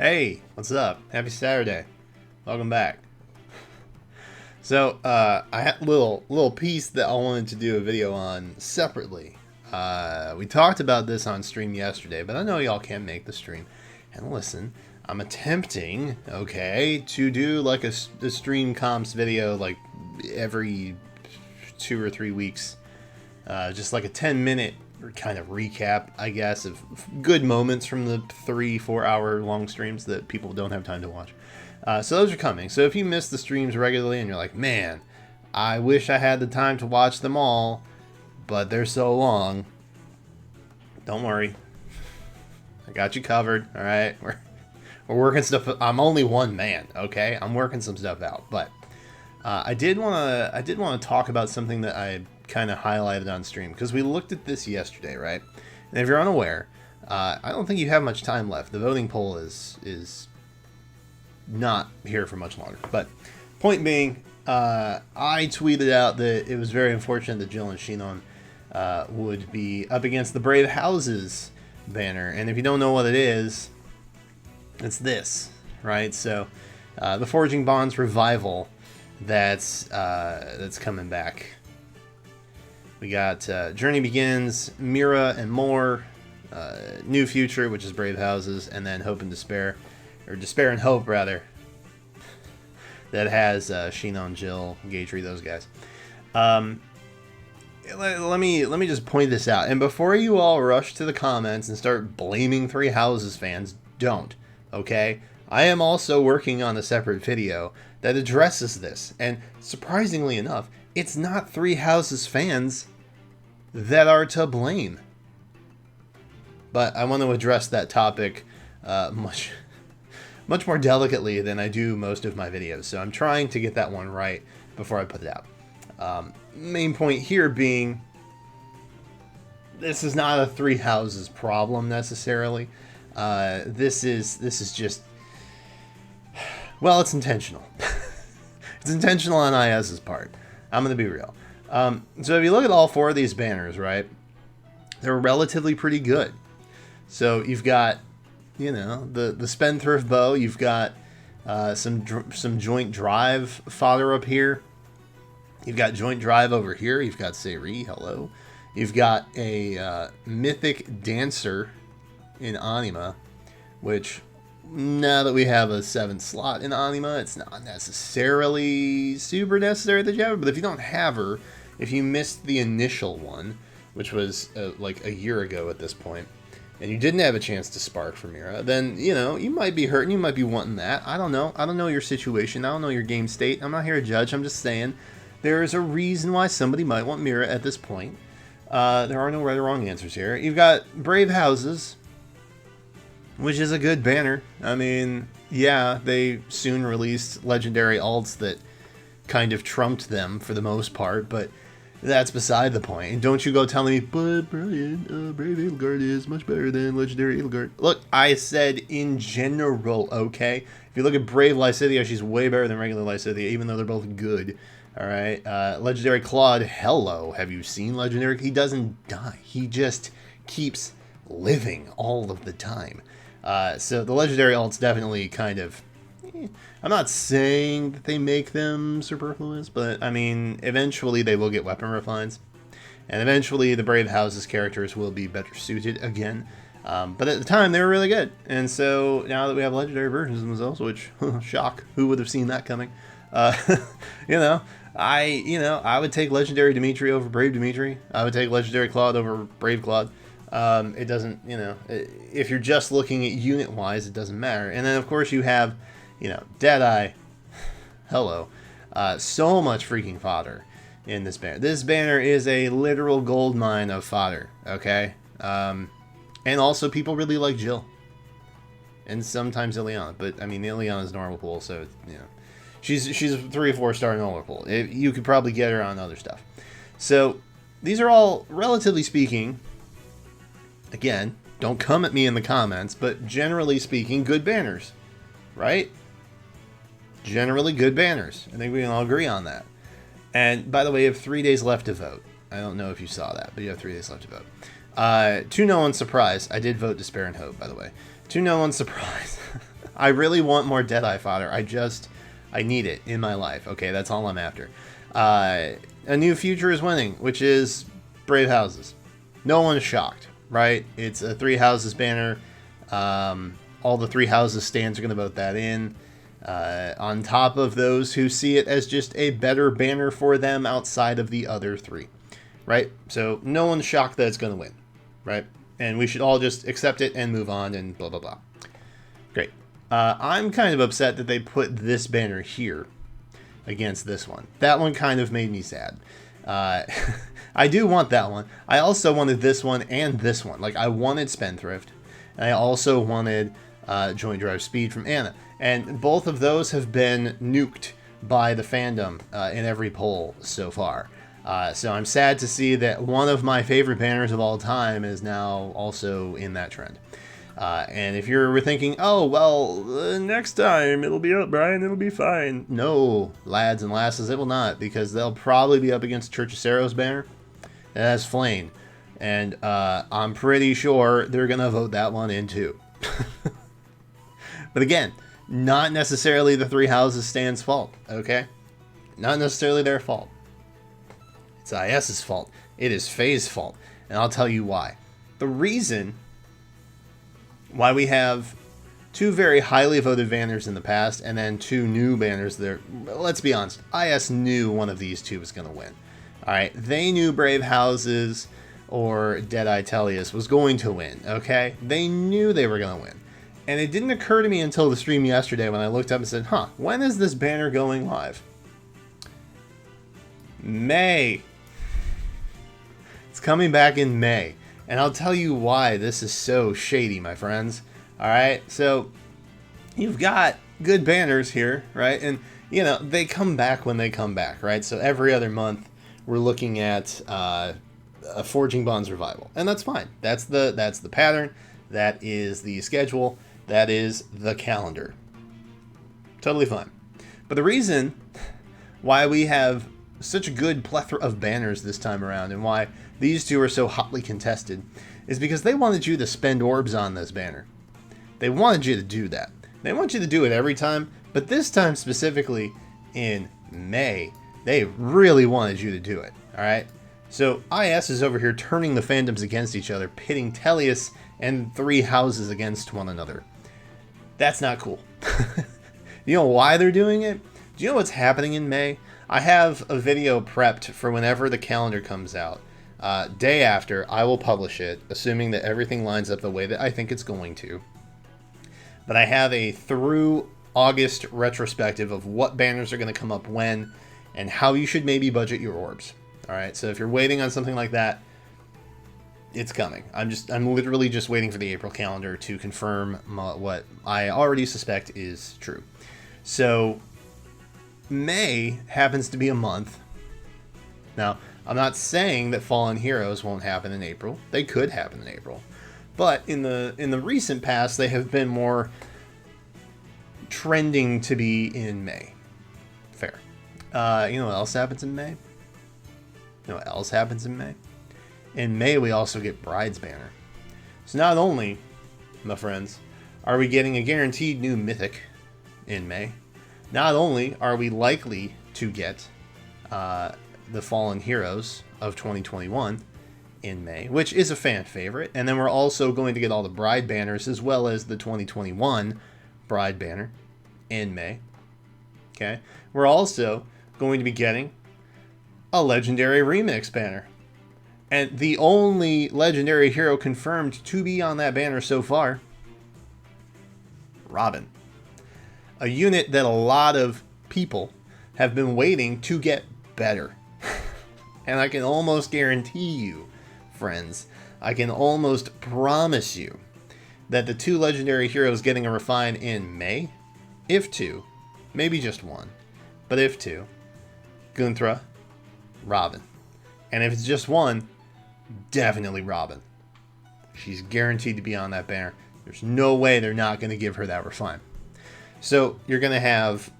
Hey, what's up? Happy Saturday. Welcome back. So, I had a little piece that I wanted to do a video on separately. We talked about this on stream yesterday, but I know y'all can't make the stream. And listen, I'm attempting, okay, to do like a stream comps video like every 2 or 3 weeks. Just like a 10-minute kind of recap, I guess, of good moments from the 3-4 hour long streams that people don't have time to watch. So those are coming. So if you miss the streams regularly and you're like, man, I wish I had the time to watch them all, but they're so long, don't worry. I got you covered, all right? We're working stuff. I'm only one man, okay? I'm working some stuff out, but I did want to talk about something that I kind of highlighted on stream, because we looked at this yesterday, right? And if you're unaware, I don't think you have much time left. The voting poll is not here for much longer. But point being, I tweeted out that it was very unfortunate that Jill and Shinon would be up against the Brave Houses banner. And if you don't know what it is, it's this, right? So the Forging Bonds Revival that's coming back. We got Journey Begins, Mira and More, New Future, which is Brave Houses, and then Hope and Despair, or Despair and Hope, rather, that has Shinon, Jill, Gatry, those guys. Let me just point this out. And before you all rush to the comments and start blaming Three Houses fans, don't, okay? I am also working on a separate video that addresses this. And surprisingly enough, it's not Three Houses fans that are to blame. But I want to address that topic much more delicately than I do most of my videos. So I'm trying to get that one right before I put it out. Main point here being, this is not a Three Houses problem necessarily. This is just, well, it's intentional. It's intentional on IS's part. I'm going to be real. So if you look at all 4 of these banners, right, they're relatively pretty good. So you've got, you know, the Spendthrift Bow. You've got some Joint Drive fodder up here. You've got Joint Drive over here. You've got Seri, hello. You've got a Mythic Dancer in Anima, which, now that we have a 7th slot in Anima, it's not necessarily super necessary that you have her, but if you don't have her, if you missed the initial one, which was like a year ago at this point, and you didn't have a chance to spark for Mira, then, you know, you might be hurting, you might be wanting that. I don't know. I don't know your situation. I don't know your game state. I'm not here to judge. I'm just saying there is a reason why somebody might want Mira at this point. There are no right or wrong answers here. You've got Brave Houses, which is a good banner. I mean, yeah, they soon released legendary alts that kind of trumped them for the most part, but that's beside the point. And don't you go telling me, but Brian, Brave Edelgard is much better than legendary Edelgard. Look, I said in general, okay? If you look at Brave Lysithea, she's way better than regular Lysithea, even though they're both good. All right, legendary Claude, hello. Have you seen legendary? He doesn't die. He just keeps living all of the time. So the legendary alts definitely kind of, I'm not saying that they make them superfluous, but I mean, eventually they will get weapon refines, and eventually the Brave Houses characters will be better suited again. But at the time they were really good, and so now that we have legendary versions of themselves, which shock, who would have seen that coming? I would take legendary Dimitri over Brave Dimitri. I would take legendary Claude over Brave Claude. It doesn't, if you're just looking at unit wise, it doesn't matter. And then of course you have, Deadeye, hello, so much freaking fodder in this banner. This banner is a literal gold mine of fodder, okay? And also people really like Jill. And sometimes Ileana, but I mean, Ileana's normal pool, so, she's a 3 or 4 star normal pool. You could probably get her on other stuff. So these are all, relatively speaking, again, don't come at me in the comments, but generally speaking, good banners, right? Generally good banners. I think we can all agree on that. And by the way, you have 3 days left to vote. I don't know if you saw that, but you have 3 days left to vote. To no one's surprise, I did vote Despair and Hope, by the way. To no one's surprise, I really want more Deadeye fodder. I need it in my life. Okay, that's all I'm after. A new future is winning, which is Brave Houses. No one's shocked, right? It's a 3 houses banner. All the 3 houses stands are going to vote that in. On top of those who see it as just a better banner for them outside of the other 3, right? So no one's shocked that it's going to win, right? And we should all just accept it and move on and blah, blah, blah. Great. I'm kind of upset that they put this banner here against this one. That one kind of made me sad. I do want that one. I also wanted this one and this one. Like, I wanted Spendthrift, and I also wanted Joint Drive Speed from Anna. And both of those have been nuked by the fandom in every poll so far. So I'm sad to see that one of my favorite banners of all time is now also in that trend. And if you're thinking, oh, well, next time it'll be up, Brian, it'll be fine. No, lads and lasses, it will not, because they'll probably be up against Church of Cerros banner. That's Flame. And I'm pretty sure they're going to vote that one in too. But again, not necessarily the 3 houses stand's fault, okay? Not necessarily their fault. It's IS's fault. It is FEH's fault. And I'll tell you why. The reason why we have 2 very highly voted banners in the past and then 2 new banners there, let's be honest, IS knew one of these 2 was going to win. Alright, they knew Brave Houses or Deadeye Tellius was going to win, okay? They knew they were going to win. And it didn't occur to me until the stream yesterday when I looked up and said, when is this banner going live? May. It's coming back in May. And I'll tell you why this is so shady, my friends. Alright, so you've got good banners here, right? And, you know, they come back when they come back, right? So every other month we're looking at a Forging Bonds Revival. And that's fine. That's the pattern. That is the schedule. That is the calendar. Totally fine. But the reason why we have such a good plethora of banners this time around and why these 2 are so hotly contested is because they wanted you to spend orbs on this banner. They wanted you to do that. They want you to do it every time, but this time specifically in May, they really wanted you to do it. Alright? So IS is over here turning the fandoms against each other, pitting Tellius and 3 houses against one another. That's not cool. You know why they're doing it? Do you know what's happening in May? I have a video prepped for whenever the calendar comes out. Day after, I will publish it, assuming that everything lines up the way that I think it's going to. But I have a through August retrospective of what banners are going to come up when and how you should maybe budget your orbs. Alright, so if you're waiting on something like that, it's coming. I'm literally just waiting for the April calendar to confirm what I already suspect is true. So May happens to be a month. Now, I'm not saying that Fallen Heroes won't happen in April. They could happen in April. But in the recent past, they have been more trending to be in May. Fair. You know what else happens in May? You know what else happens in May? In May, we also get Bride's banner. So not only, my friends, are we getting a guaranteed new mythic in May, not only are we likely to get the Fallen Heroes of 2021 in May, which is a fan favorite, and then we're also going to get all the Bride banners as well as the 2021 Bride banner in May. Okay, we're also going to be getting a Legendary Remix banner. And the only legendary hero confirmed to be on that banner so far, Robin. A unit that a lot of people have been waiting to get better. And I can almost guarantee you, friends, I can almost promise you that the 2 legendary heroes getting a refine in May, if 2, maybe just 1, but if 2, Gunthra, Robin. And if it's just 1, definitely Robin. She's guaranteed to be on that banner. There's no way they're not going to give her that refine. So you're going to have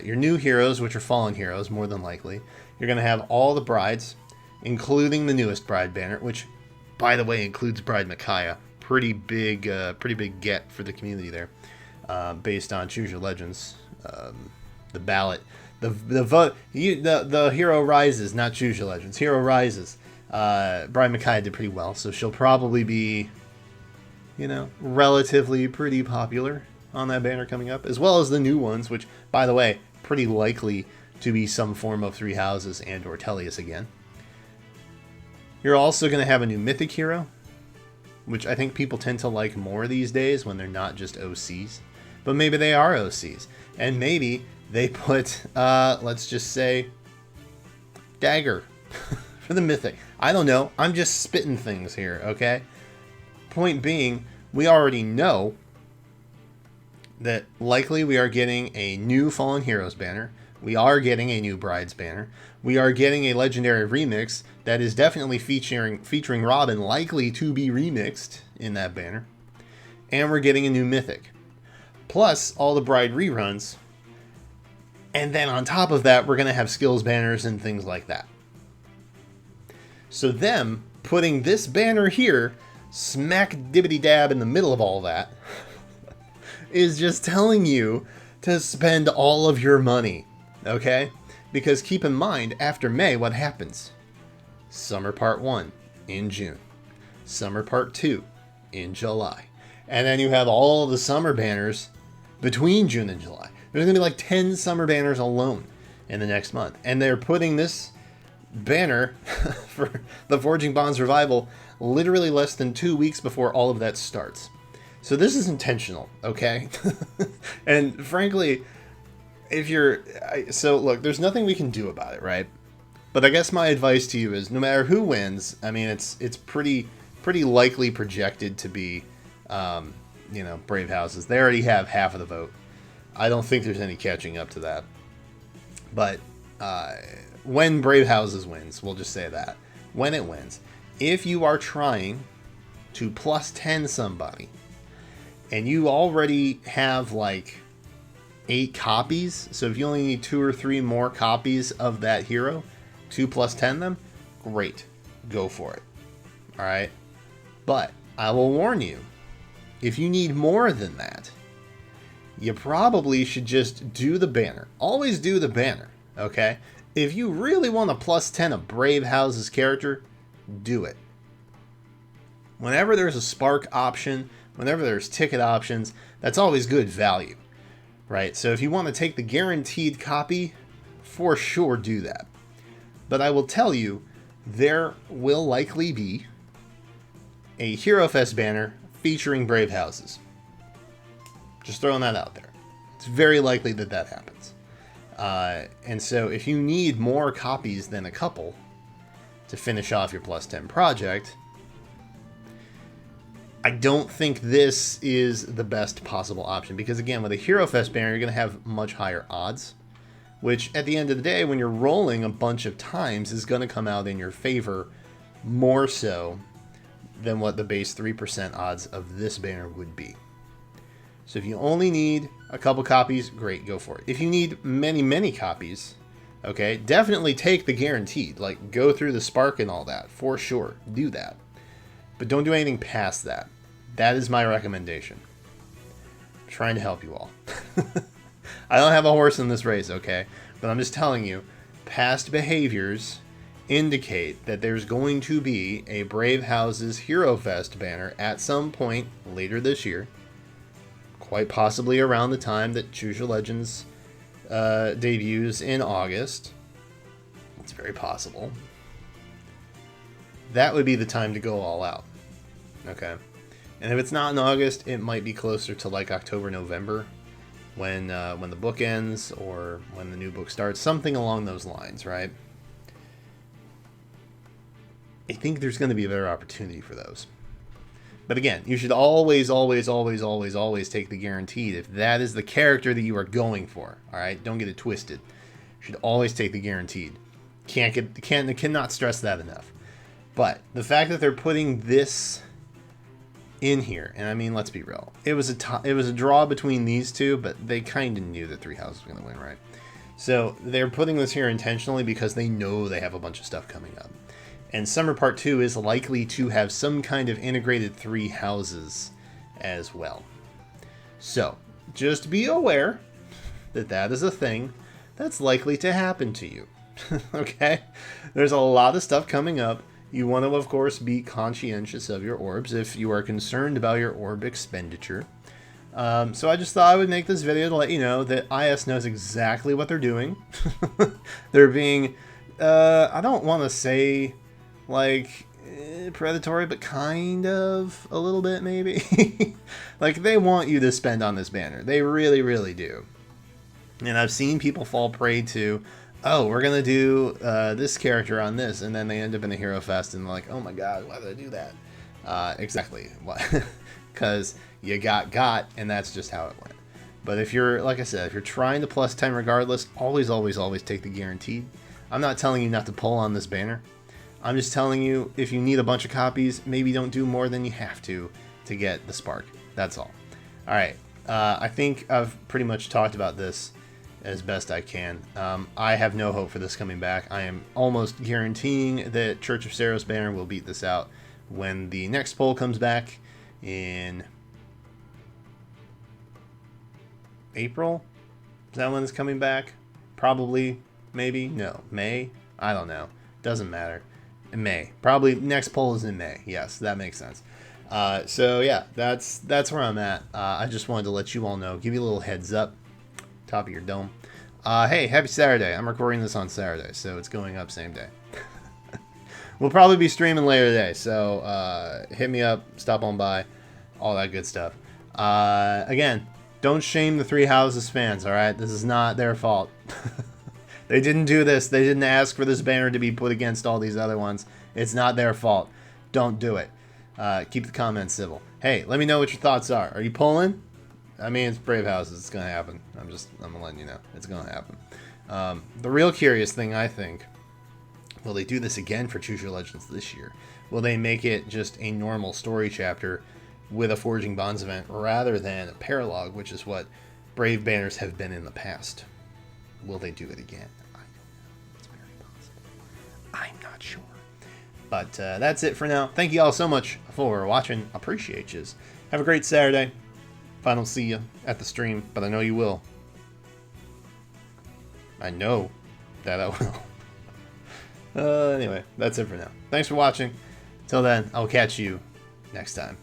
your new heroes, which are Fallen Heroes, more than likely. You're going to have all the Brides, including the newest Bride banner, which, by the way, includes Bride Micaiah. Pretty big get for the community there. based on Choose Your Legends, the ballot, the vote, the Hero Rises, not Choose Your Legends, Hero Rises. Brian Mckay did pretty well, so she'll probably be, relatively pretty popular on that banner coming up, as well as the new ones, which, by the way, pretty likely to be some form of Three Houses and or Tellius again. You're also going to have a new Mythic hero, which I think people tend to like more these days when they're not just OCs. But maybe they are OCs. And maybe they put, let's just say, Dagger for the Mythic. I don't know. I'm just spitting things here, okay? Point being, we already know that likely we are getting a new Fallen Heroes banner. We are getting a new Brides banner. We are getting a Legendary remix that is definitely featuring Robin, likely to be remixed in that banner. And we're getting a new Mythic. Plus all the Bride reruns. And then on top of that, we're going to have skills banners and things like that. So them putting this banner here, smack dibbity dab in the middle of all that, is just telling you to spend all of your money. Okay? Because keep in mind, after May, what happens? Summer Part 1 in June. Summer Part 2 in July. And then you have all the summer banners between June and July. There's going to be like 10 summer banners alone in the next month. And they're putting this banner for the Forging Bonds Revival literally less than 2 weeks before all of that starts. So this is intentional, okay? And frankly, so look, there's nothing we can do about it, right? But I guess my advice to you is, no matter who wins, I mean, it's pretty likely projected to be, Brave Houses. They already have half of the vote. I don't think there's any catching up to that. But when Brave Houses wins, we'll just say that. When it wins, if you are trying to plus 10 somebody, and you already have like 8 copies, so if you only need 2 or 3 more copies of that hero, 2 plus 10 them, great, go for it. Alright? But I will warn you, if you need more than that, you probably should just do the banner. Always do the banner, okay? If you really want to plus 10 a Brave Houses character, do it. Whenever there's a spark option, whenever there's ticket options, that's always good value. Right, so if you want to take the guaranteed copy, for sure do that. But I will tell you, there will likely be a Hero Fest banner featuring Brave Houses. Just throwing that out there. It's very likely that that happens. And so if you need more copies than a couple to finish off your plus 10 project, I don't think this is the best possible option, because again, with a Hero Fest banner, you're going to have much higher odds, which at the end of the day, when you're rolling a bunch of times, is going to come out in your favor more so than what the base 3% odds of this banner would be. So if you only need a couple copies, great, go for it. If you need many copies, okay, definitely take the guaranteed, like go through the spark and all that, for sure, do that. But don't do anything past that. That is my recommendation. I'm trying to help you all. I don't have a horse in this race, okay? But I'm just telling you, past behaviors indicate that there's going to be a Brave Houses Hero Fest banner at some point later this year. Quite possibly around the time that Choose Your Legends debuts in August. It's very possible. That would be the time to go all out. Okay? And if it's not in August, it might be closer to like October, November, when the book ends or when the new book starts. Something along those lines, right? I think there's going to be a better opportunity for those. But again, you should always take the guaranteed if that is the character that you are going for. All right? Don't get it twisted. You should always take the guaranteed. Cannot stress that enough. But the fact that they're putting this in here, and I mean, let's be real, it was a draw between these two, but they kind of knew that Three Houses was going to win, right? So they're putting this here intentionally because they know they have a bunch of stuff coming up. And Summer Part 2 is likely to have some kind of integrated Three Houses as well. So just be aware that that is a thing that's likely to happen to you. Okay? There's a lot of stuff coming up. You want to, of course, be conscientious of your orbs if you are concerned about your orb expenditure. So I just thought I would make this video to let you know that IS knows exactly what they're doing. They're being, I don't want to say, like, predatory, but kind of a little bit, maybe. Like, they want you to spend on this banner. They really, really do. And I've seen people fall prey to, oh, we're going to do this character on this, and then they end up in the Hero Fest, and they're like, oh my god, why did I do that? Exactly. Because you got, and that's just how it went. But if you're, like I said, if you're trying to plus 10 regardless, always, always, always take the guaranteed. I'm not telling you not to pull on this banner. I'm just telling you, if you need a bunch of copies, maybe don't do more than you have to get the spark. That's all. Alright, I think I've pretty much talked about this as best I can. I have no hope for this coming back. I am almost guaranteeing that Church of Saros banner will beat this out when the next poll comes back in April. Is that when it's coming back? Probably. Maybe. No. May? I don't know. Doesn't matter. In May. Probably next poll is in May. Yes, that makes sense. So yeah, that's where I'm at. I just wanted to let you all know, give you a little heads up, top of your dome. Hey, happy Saturday. I'm recording this on Saturday, so it's going up same day. We'll probably be streaming later today, so hit me up, stop on by, all that good stuff. Again, don't shame the Three Houses fans, alright? This is not their fault. They didn't do this. They didn't ask for this banner to be put against all these other ones. It's not their fault. Don't do it. Keep the comments civil. Hey, let me know what your thoughts are. Are you pulling? I mean, it's Brave Houses. It's going to happen. I'm letting you know. It's going to happen. The real curious thing, I think, will they do this again for Choose Your Legends this year? Will they make it just a normal story chapter with a Forging Bonds event rather than a paralogue, which is what Brave banners have been in the past? Will they do it again? I don't know. It's very possible. I'm not sure. But that's it for now. Thank you all so much for watching. Appreciate yous. Have a great Saturday. If I don't see you at the stream, but I know you will. I know that I will. Anyway, that's it for now. Thanks for watching. Till then, I'll catch you next time.